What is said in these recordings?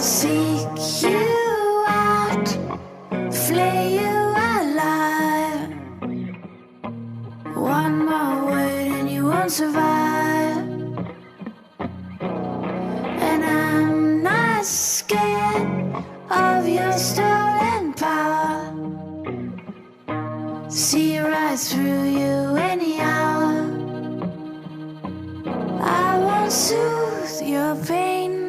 seek you out, flay you alive. One more word and you won't survive. And I'm not scared of your stolen power. See right through you any hour. I won't soothe your pain.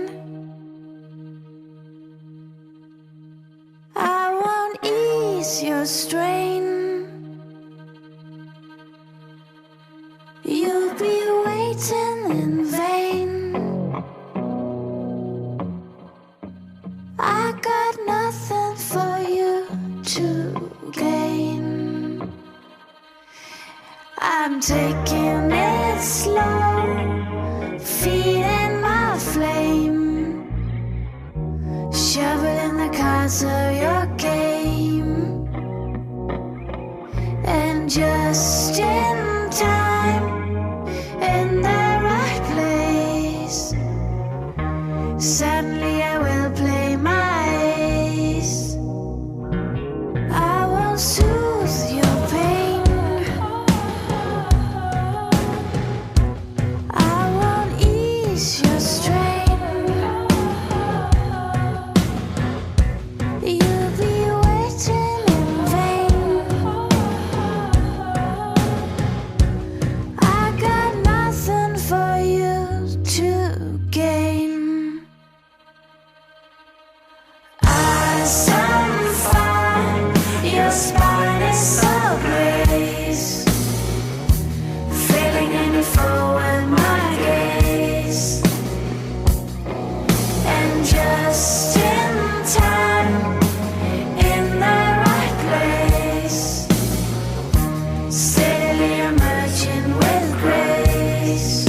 I won't ease your strain. You'll be waiting in vain. I got nothing for you to gain. I'm taking it slow, feeding my flame, shoveling the cards of your game. And just in time, in the right place, suddenly I will play my ace. I won't soothe your pain. I won't ease your strain. You'll be waiting in vain. I got nothing for you to gain. Eyes on fire, your spine is so grace, feeling any foe with my gaze. And just in time, in the right place, steadily emerging with grace.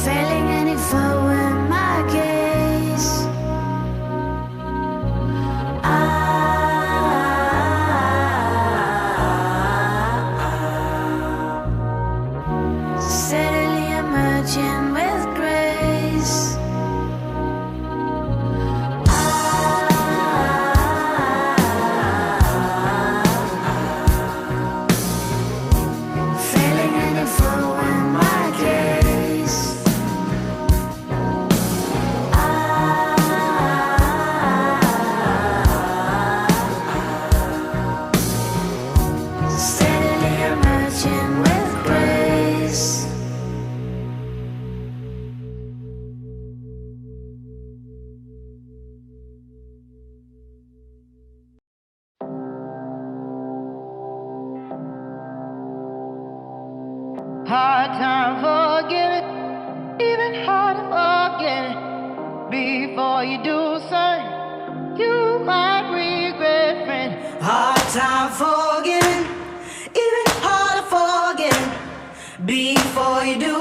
Failing any foe in my gaze. Steadily emerging with grace. Failing any foe in my gaze. Steadily emerging with grace. Hard time forgiving, even harder forgetting. Before you do something, you might regret, friend. Hard time forgiving, even harder forgetting. Before you do